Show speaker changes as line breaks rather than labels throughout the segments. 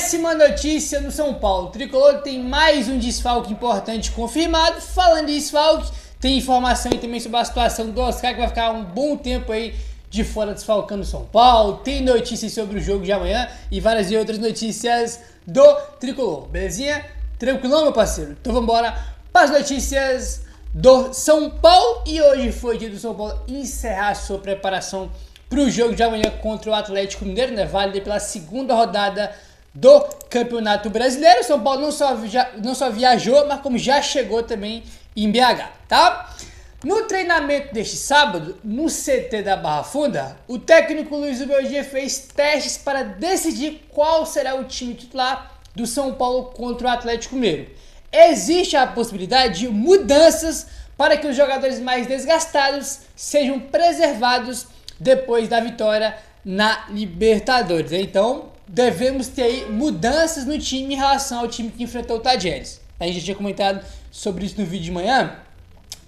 Péssima notícia no São Paulo. O Tricolor tem mais um desfalque importante confirmado. Falando em desfalque, tem informação aí também sobre a situação do Oscar, que vai ficar um bom tempo aí de fora desfalcando o São Paulo. Tem notícias sobre o jogo de amanhã e várias outras notícias do Tricolor. Belezinha? Tranquilão, meu parceiro? Então vamos embora para as notícias do São Paulo. E hoje foi dia do São Paulo encerrar sua preparação para o jogo de amanhã contra o Atlético Mineiro, né? Válido pela segunda rodada do Campeonato Brasileiro. O São Paulo não só viajou, mas como já chegou também em BH, tá? No treinamento deste sábado, no CT da Barra Funda, o técnico Luiz Uberdia fez testes para decidir qual será o time titular do São Paulo contra o Atlético Mineiro. Existe a possibilidade de mudanças para que os jogadores mais desgastados sejam preservados depois da vitória na Libertadores. Então, devemos ter aí mudanças no time em relação ao time que enfrentou o Tadieres. A gente já tinha comentado sobre isso no vídeo de manhã,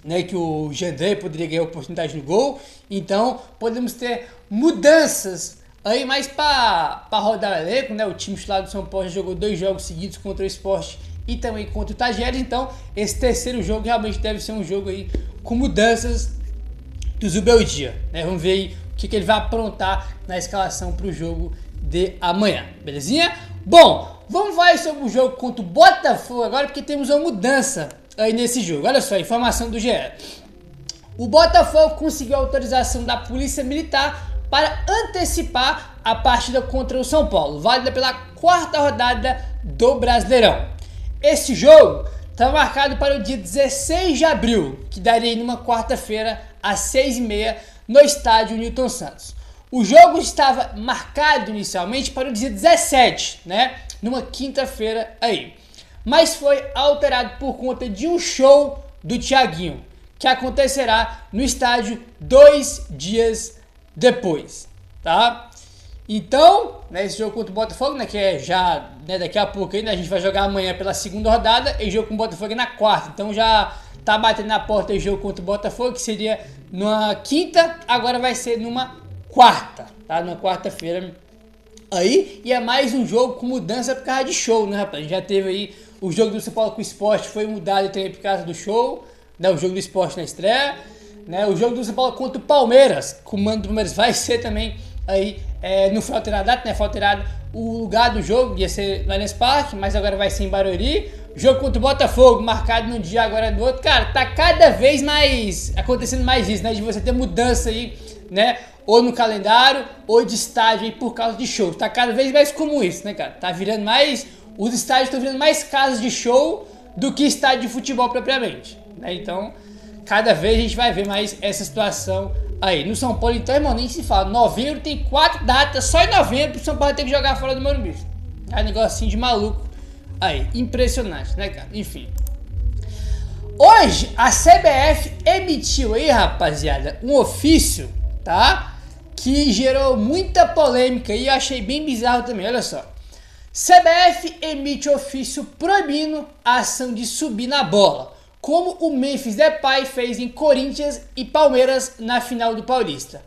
né, que o Jandrei poderia ganhar a oportunidade no gol. Então, podemos ter mudanças aí mais para rodar o elenco, né? O time titular do São Paulo já jogou 2 jogos seguidos contra o Sport e também contra o Tadieres. Então, esse terceiro jogo realmente deve ser um jogo aí com mudanças do Zubeldia, né? Vamos ver aí o que ele vai aprontar na escalação para o jogo de amanhã, belezinha? Bom, vamos falar sobre o jogo contra o Botafogo agora, porque temos uma mudança aí nesse jogo. Olha só, informação do GE. O Botafogo conseguiu autorização da Polícia Militar para antecipar a partida contra o São Paulo, válida pela 4ª rodada do Brasileirão. Esse jogo está marcado para o dia 16 de abril, que daria numa quarta-feira, às 6h30, no estádio Newton Santos. O jogo estava marcado inicialmente para o dia 17, né? Numa quinta-feira aí. Mas foi alterado por conta de um show do Thiaguinho, que acontecerá no estádio 2 dias depois, tá? Então, né, esse jogo contra o Botafogo, né, que é já, né, daqui a pouco ainda, a gente vai jogar amanhã pela segunda rodada, e jogo com o Botafogo é na quarta. Então já tá batendo na porta o jogo contra o Botafogo, que seria numa quinta, agora vai ser numa quarta, tá? Numa quarta-feira aí, e é mais um jogo com mudança por causa de show, né, rapaz? Já teve aí o jogo do São Paulo com o Sport, foi mudado também por causa do show, né? O jogo do Sport na estreia, né? O jogo do São Paulo contra o Palmeiras, com o mando do Palmeiras, vai ser também aí, não foi alterado a data, né? Foi alterado o lugar do jogo, ia ser no Allianz Parque, mas agora vai ser em Barueri. Jogo contra o Botafogo, marcado num dia, agora no outro. Cara, tá cada vez mais acontecendo mais isso, né? De você ter mudança aí, né? Ou no calendário, ou de estádio aí por causa de show. Tá cada vez mais comum isso, né, cara? Tá virando mais... Os estádios estão virando mais casas de show do que estádio de futebol propriamente, né? Então, cada vez a gente vai ver mais essa situação aí. No São Paulo, então, irmão, nem se fala. Novembro tem 4 datas, só em novembro o São Paulo tem que jogar fora do Morumbi. É um negocinho de maluco aí. Impressionante, né, cara? Enfim. Hoje, a CBF emitiu aí, rapaziada, um ofício, tá? Que gerou muita polêmica e eu achei bem bizarro também, olha só. CBF emite ofício proibindo a ação de subir na bola, como o Memphis Depay fez em Corinthians e Palmeiras na final do Paulista.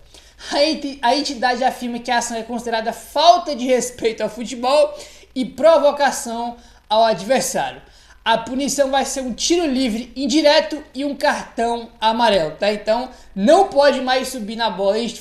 A entidade afirma que a ação é considerada falta de respeito ao futebol e provocação ao adversário. A punição vai ser um tiro livre indireto e um cartão amarelo, tá? Então não pode mais subir na bola. A gente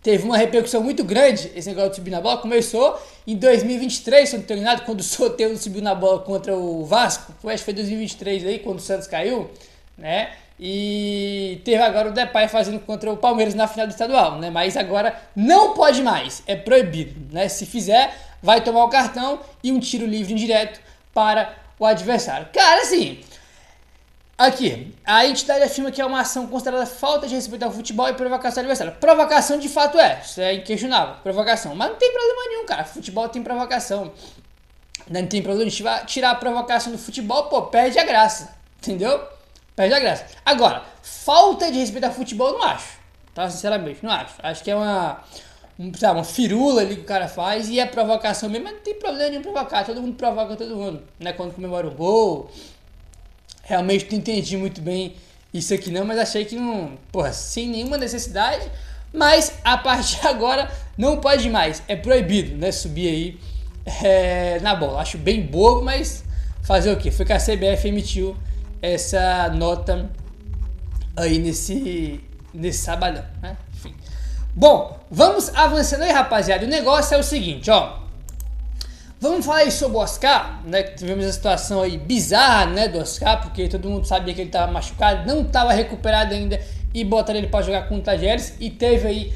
teve uma repercussão muito grande esse negócio de subir na bola. Começou em 2023, se eu não estou enganado, quando o Soteldo subiu na bola contra o Vasco. Acho que foi 2023 aí, quando o Santos caiu, né? E teve agora o Depay fazendo contra o Palmeiras na final do estadual, né? Mas agora não pode mais, é proibido, né? Se fizer, vai tomar o cartão e um tiro livre indireto para o adversário. Cara, assim... Aqui, a entidade afirma que é uma ação considerada falta de respeito ao futebol e provocação adversária. Provocação de fato isso é inquestionável, provocação. Mas não tem problema nenhum, cara, futebol tem provocação. Não tem problema de tirar a provocação do futebol, pô, perde a graça, entendeu? Perde a graça. Agora, falta de respeito ao futebol eu não acho, tá? Sinceramente, não acho. Acho que é uma firula ali que o cara faz e é provocação mesmo, mas não tem problema nenhum provocar, todo mundo provoca todo mundo, né? Quando comemora o gol... Realmente não entendi muito bem isso aqui não, mas achei que não, porra, sem nenhuma necessidade. Mas a partir de agora não pode mais, é proibido, né, subir aí na bola. Acho bem bobo, mas fazer o quê? Foi que a CBF emitiu essa nota aí nesse sabadão, né? Enfim. Bom, vamos avançando aí, rapaziada. O negócio é o seguinte, ó. Vamos falar aí sobre o Oscar, né? Tivemos a situação aí bizarra, né, do Oscar, porque todo mundo sabia que ele estava machucado, não estava recuperado ainda e botaram ele para jogar contra o Tajeres e teve aí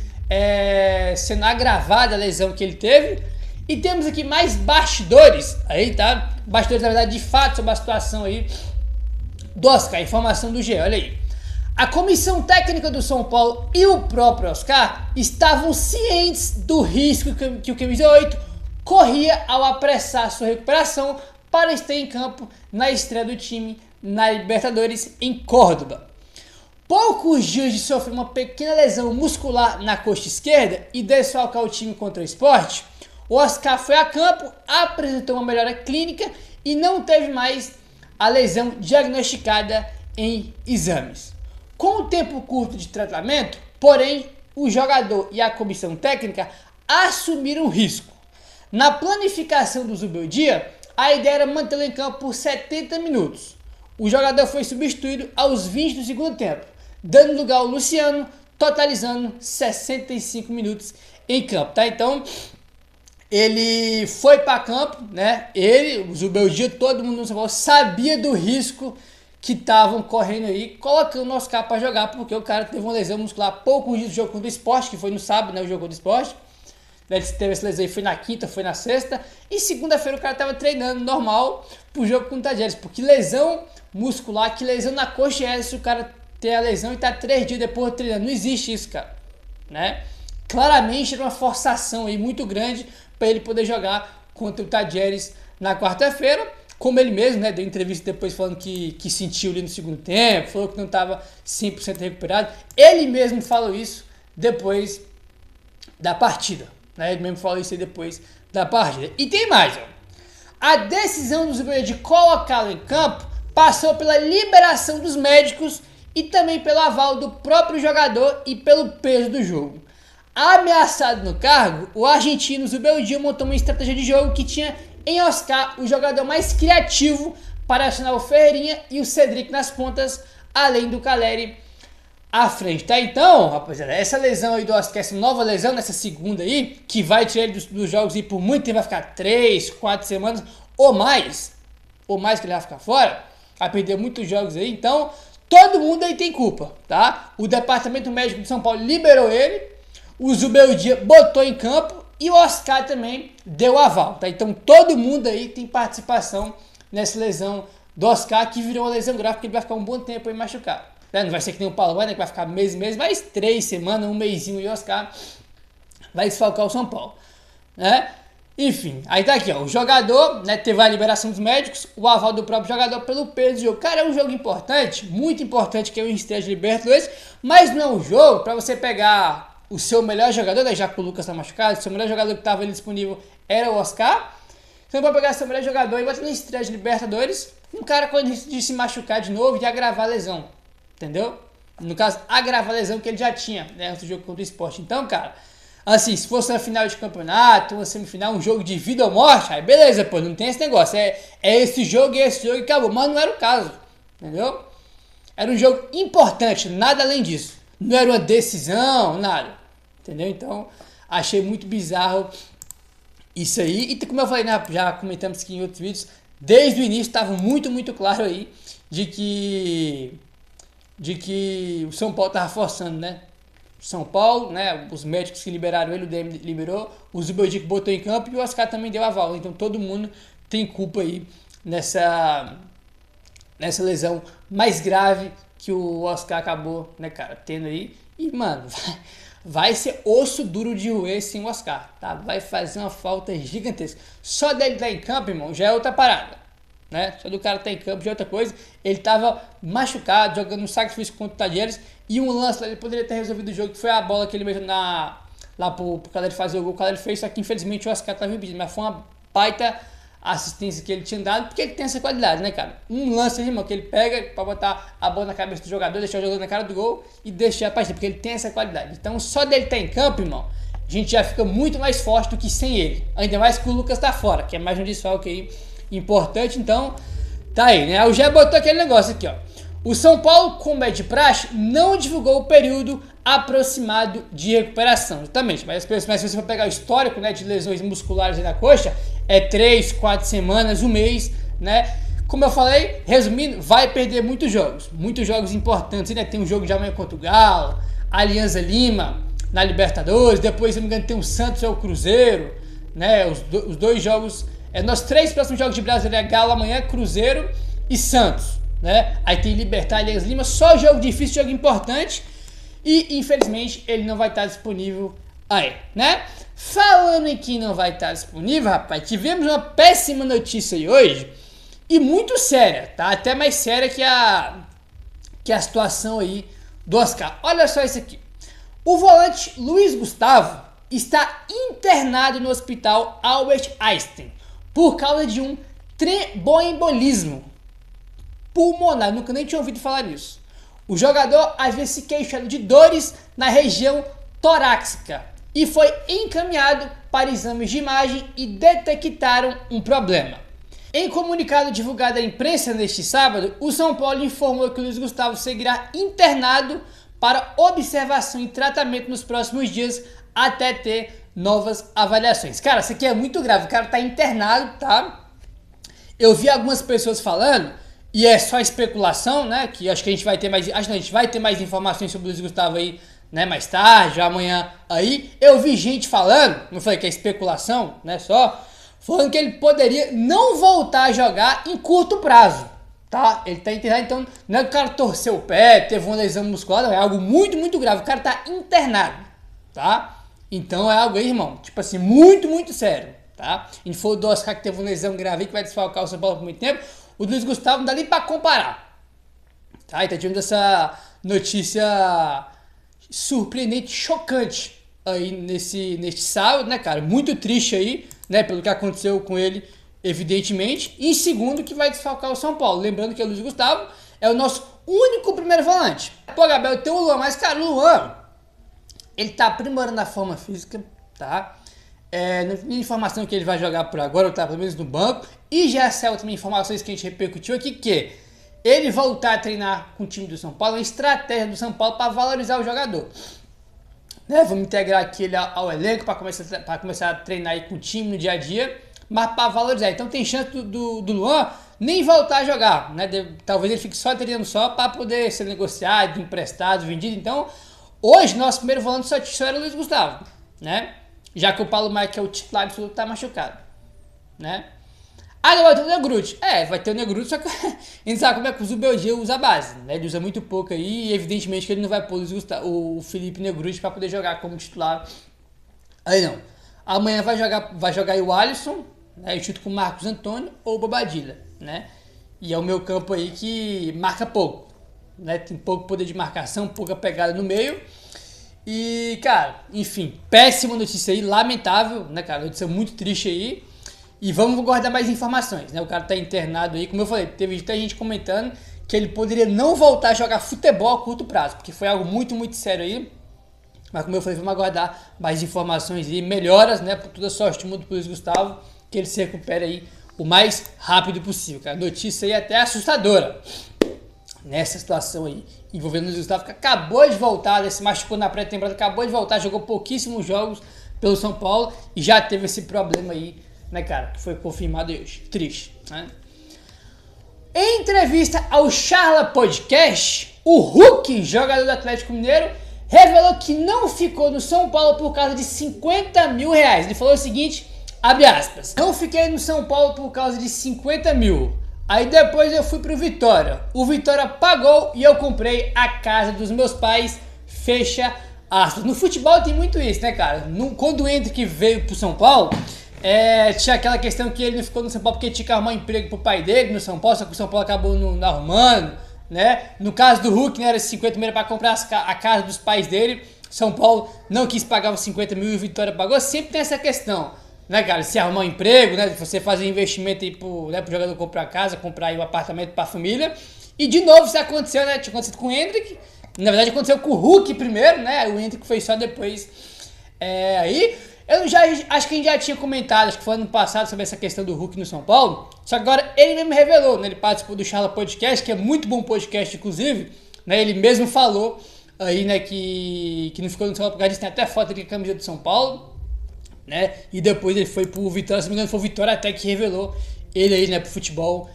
sendo agravada a lesão que ele teve. E temos aqui mais bastidores aí, tá? Bastidores, na verdade, de fato sobre a situação aí do Oscar, informação do GE, olha aí. A comissão técnica do São Paulo e o próprio Oscar estavam cientes do risco que o camisa 8 corria ao apressar sua recuperação para estar em campo na estreia do time na Libertadores em Córdoba. Poucos dias de sofrer uma pequena lesão muscular na coxa esquerda e desfalcar o time contra o Sport, o Oscar foi a campo, apresentou uma melhora clínica e não teve mais a lesão diagnosticada em exames. Com o tempo curto de tratamento, porém, o jogador e a comissão técnica assumiram o risco. Na planificação do Zubeldia, a ideia era mantê-lo em campo por 70 minutos. O jogador foi substituído aos 20 do segundo tempo, dando lugar ao Luciano, totalizando 65 minutos em campo, tá? Então, ele foi para campo, né? O Zubeldia, todo mundo no São Paulo sabia do risco que estavam correndo aí, colocando o Oscar para jogar, porque o cara teve uma lesão muscular poucos dias do jogo contra o Sport, que foi no sábado, né? O jogo contra o Sport. Ele teve essa lesão aí, foi na quinta, foi na sexta. E segunda-feira o cara tava treinando normal pro jogo contra o Tajeres. Porque lesão muscular, que lesão na coxa é se o cara tem a lesão e tá 3 dias depois treinando. Não existe isso, cara, né? Claramente era uma forçação aí muito grande para ele poder jogar contra o Tajeres na quarta-feira. Como ele mesmo, né, deu entrevista depois falando que sentiu ali no segundo tempo, falou que não estava 100% recuperado. Ele mesmo falou isso depois da partida, né? Ele mesmo falou isso aí depois da partida. E tem mais, ó. A decisão do Zubeldia de colocá-lo em campo passou pela liberação dos médicos e também pelo aval do próprio jogador e pelo peso do jogo. Ameaçado no cargo, o argentino Zubeldia montou uma estratégia de jogo que tinha em Oscar o jogador mais criativo para acionar o Ferreirinha e o Cedric nas pontas, além do Caleri à frente, tá? Então, rapaziada, essa lesão aí do Oscar, essa nova lesão, nessa segunda aí, que vai tirar ele dos jogos e por muito tempo vai ficar 3, 4 semanas ou mais que ele vai ficar fora, vai perder muitos jogos aí, então todo mundo aí tem culpa, tá? O departamento médico de São Paulo liberou ele, o Zubeldia botou em campo e o Oscar também deu aval, tá? Então todo mundo aí tem participação nessa lesão do Oscar, que virou uma lesão grave, porque ele vai ficar um bom tempo aí machucado. Né? Não vai ser que nem o Paulo, né, que vai ficar mês, mas 3 semanas, um mêsinho, e o Oscar vai desfalcar o São Paulo, né? Enfim, aí tá aqui, ó, o jogador, né, teve a liberação dos médicos, o aval do próprio jogador pelo peso do jogo. Cara, é um jogo importante, muito importante, que é o estreia de Libertadores, mas não é um jogo pra você pegar o seu melhor jogador, né, já que o Lucas tá machucado, o seu melhor jogador que tava ali disponível era o Oscar. Você não pode pegar seu melhor jogador e botar na estreia de Libertadores, um cara com risco de se machucar de novo e agravar a lesão, entendeu? No caso, agravar a lesão que ele já tinha, né, antes do jogo contra o Sport. Então, cara, assim, se fosse uma final de campeonato, uma semifinal, um jogo de vida ou morte, aí beleza, pô, não tem esse negócio, é esse jogo e acabou, mas não era o caso, entendeu? Era um jogo importante, nada além disso, não era uma decisão, nada, entendeu? Então, achei muito bizarro isso aí, e como eu falei, né, já comentamos aqui em outros vídeos, desde o início estava muito claro aí, de que o São Paulo estava forçando, né? São Paulo, né? Os médicos que liberaram ele, o DM liberou, o Zubeldia que botou em campo e o Oscar também deu aval. Então todo mundo tem culpa aí nessa lesão mais grave que o Oscar acabou, né, cara, tendo aí. E, mano, vai ser osso duro de roer sem o Oscar, tá? Vai fazer uma falta gigantesca. Só dele estar em campo, irmão, já é outra parada, né? Só do cara estar em campo já é outra coisa. Ele tava machucado, jogando um sacrifício contra o Tajeres. E um lance, ele poderia ter resolvido o jogo, que foi a bola que ele meteu lá pro Caleri fazer o gol. O Caleri fez, só que infelizmente o Oscar estava impedido. Mas foi uma baita a assistência que ele tinha dado, porque ele tem essa qualidade, né, cara? Um lance, irmão, que ele pega pra botar a bola na cabeça do jogador, deixar o jogador na cara do gol e deixar a partida, porque ele tem essa qualidade. Então, só dele estar em campo, irmão, a gente já fica muito mais forte do que sem ele. Ainda mais que o Lucas tá fora, que é mais um desfalque aí importante. Então, tá aí, né? O Gé botou aquele negócio aqui, ó. O São Paulo, como é de praxe, não divulgou o período aproximado de recuperação. Exatamente, mas se você for pegar o histórico, né, de lesões musculares aí na coxa, é 3, 4 semanas, um mês, né? Como eu falei, resumindo, vai perder muitos jogos importantes. Ainda tem um jogo de amanhã contra o Galo, Alianza Lima, na Libertadores, depois, se não me engano, tem o Santos e o Cruzeiro, né? Os dois jogos, nossos 3 próximos jogos de Brasileiro é Galo amanhã, Cruzeiro e Santos, né? Aí tem Libertad, Alianza Lima, só jogo difícil, jogo importante. E infelizmente ele não vai estar disponível aí, né? Falando em que não vai estar disponível, rapaz, tivemos uma péssima notícia aí hoje e muito séria, tá? Até mais séria que a situação aí do Oscar. Olha só isso aqui. O volante Luiz Gustavo está internado no hospital Albert Einstein por causa de um tromboembolismo pulmonar. Nunca nem tinha ouvido falar nisso. O jogador havia se queixado de dores na região torácica e foi encaminhado para exames de imagem e detectaram um problema. Em comunicado divulgado à imprensa neste sábado, o São Paulo informou que o Luiz Gustavo seguirá internado para observação e tratamento nos próximos dias até ter novas avaliações. Cara, isso aqui é muito grave, o cara tá internado, tá? Eu vi algumas pessoas falando, e é só especulação, né? Que acho que a gente vai ter mais. Acho que a gente vai ter mais informações sobre o Luiz Gustavo aí, né? Mais tarde, amanhã aí. Eu vi gente falando, não falei que é especulação, né? Só falando que ele poderia não voltar a jogar em curto prazo, tá? Ele tá internado, então não é que o cara torceu o pé, teve uma lesão muscular, não, é algo muito, muito grave. O cara tá internado, tá? Então é algo aí, irmão, tipo assim, muito, muito sério, tá? A gente falou do Oscar que teve uma lesão grave que vai desfalcar o São Paulo por muito tempo. O Luiz Gustavo não dá nem pra comparar. Tá? Então tivemos essa notícia surpreendente, chocante aí neste sábado, né, cara? Muito triste aí, né, pelo que aconteceu com ele, evidentemente. E em segundo, que vai desfalcar o São Paulo. Lembrando que o Luiz Gustavo é o nosso único primeiro volante. Pô, Gabriel, tem o Luan, mas, cara, o Luan, ele tá aprimorando a forma física, tá? Não tem informação que ele vai jogar por agora, ou tá pelo menos no banco. E já saiu também informações que a gente repercutiu aqui, que ele voltar a treinar com o time do São Paulo é uma estratégia do São Paulo para valorizar o jogador. Né? Vamos integrar aqui ele ao elenco para começar a treinar aí com o time no dia a dia, mas para valorizar. Então tem chance do Luan nem voltar a jogar, né? Talvez ele fique só treinando só para poder ser negociado, emprestado, vendido. Então hoje nosso primeiro volante só era o Luiz Gustavo, né? Já que o Paulo Maia, que é o titular absoluto, tá machucado, né? Não vai ter o Negruti. Vai ter o Negruti, só que a gente sabe como é que o Zubeldia usa a base, né? Ele usa muito pouco aí e evidentemente que ele não vai pôr o Felipe Negruti para poder jogar como titular. Aí não. Amanhã vai jogar aí o Alisson, né? Junto com o Marcos Antônio ou o Bobadilla, né? E é o meu campo aí que marca pouco, né? Tem pouco poder de marcação, pouca pegada no meio. E, cara, enfim, péssima notícia aí, lamentável, né, cara? Notícia muito triste aí. E vamos guardar mais informações, né? O cara tá internado aí, como eu falei, teve até gente comentando que ele poderia não voltar a jogar futebol a curto prazo, porque foi algo muito, muito sério aí. Mas como eu falei, vamos aguardar mais informações e melhoras, né? Por toda a sorte do mundo pro Luiz Gustavo, que ele se recupere aí o mais rápido possível, cara. Notícia aí até assustadora nessa situação aí, envolvendo o Luiz Gustavo, que acabou de voltar, se machucou na pré-temporada, acabou de voltar, jogou pouquíssimos jogos pelo São Paulo e já teve esse problema aí, né, cara, que foi confirmado hoje. Triste, né? Em entrevista ao Charla Podcast, o Hulk, jogador do Atlético Mineiro, revelou que não ficou no São Paulo por causa de 50 mil reais. Ele falou o seguinte, abre aspas, não fiquei no São Paulo por causa de 50 mil. Aí depois eu fui pro Vitória. O Vitória pagou e eu comprei a casa dos meus pais, fecha aspas. No futebol tem muito isso, né, cara? Quando o Hendrick veio pro São Paulo, tinha aquela questão que ele não ficou no São Paulo porque tinha que arrumar emprego pro pai dele no São Paulo, só que o São Paulo acabou não arrumando, né? No caso do Hulk, né, era 50 mil para comprar a casa dos pais dele. São Paulo não quis pagar os 50 mil e o Vitória pagou. Sempre tem essa questão, né, cara, se arrumar um emprego, né, você fazer investimento aí pro jogador comprar casa, comprar aí um apartamento pra família. E de novo isso aconteceu, né, tinha acontecido com o Endrick, na verdade aconteceu com o Hulk primeiro, né, o Endrick foi só depois. Aí, acho que a gente já tinha comentado, acho que foi ano passado, sobre essa questão do Hulk no São Paulo, só que agora ele mesmo revelou, né, ele participou do Charla Podcast, que é muito bom podcast, inclusive, né, ele mesmo falou aí, né, que não ficou no São Paulo, porque tem até foto de camisa do São Paulo, né, e depois ele foi pro Vitória, se não me engano foi o Vitória até que revelou ele aí, né, pro futebol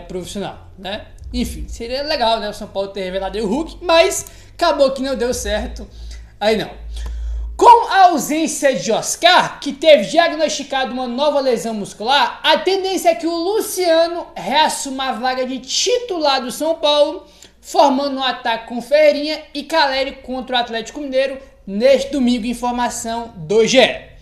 profissional, né. Enfim, seria legal, né, o São Paulo ter revelado aí o Hulk, mas acabou que não deu certo, aí não. Com a ausência de Oscar, que teve diagnosticado uma nova lesão muscular, a tendência é que o Luciano reassuma a vaga de titular do São Paulo, formando um ataque com Ferreirinha e Caleri contra o Atlético Mineiro neste domingo, informação do GE.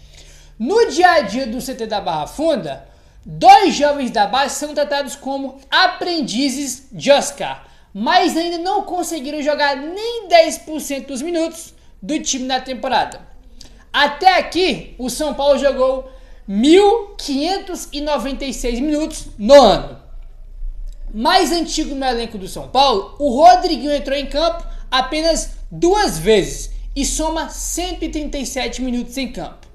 No dia a dia do CT da Barra Funda, 2 jovens da base são tratados como aprendizes de Oscar, mas ainda não conseguiram jogar nem 10% dos minutos do time na temporada. Até aqui, o São Paulo jogou 1.596 minutos no ano. Mais antigo no elenco do São Paulo, o Rodriguinho entrou em campo apenas 2 vezes e soma 137 minutos em campo.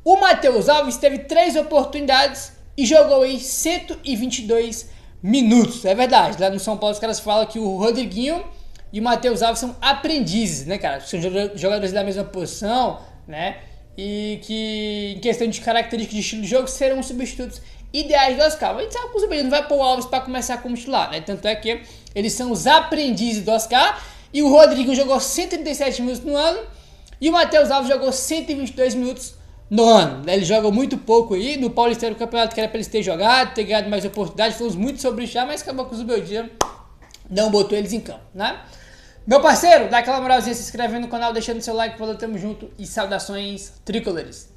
O Matheus Alves teve 3 oportunidades e jogou aí 122 minutos. É verdade, lá no São Paulo os caras falam que o Rodriguinho e o Matheus Alves são aprendizes, né, cara? São jogadores da mesma posição, né? E que, em questão de características de estilo de jogo, serão substitutos ideais do Oscar. Mas a gente sabe que o Zubelino não vai pôr o Alves para começar como titular, né? Tanto é que eles são os aprendizes do Oscar. E o Rodriguinho jogou 137 minutos no ano. E o Matheus Alves jogou 122 minutos no ano. Ele joga muito pouco aí. No Paulistano, o campeonato que era para eles terem jogado, ter ganhado mais oportunidades. Falamos muito sobre isso já, mas acabou que o Zubelino não botou eles em campo, né? Meu parceiro, dá aquela moralzinha, se inscrevendo no canal, deixando seu like, falou, tamo junto e saudações tricolores.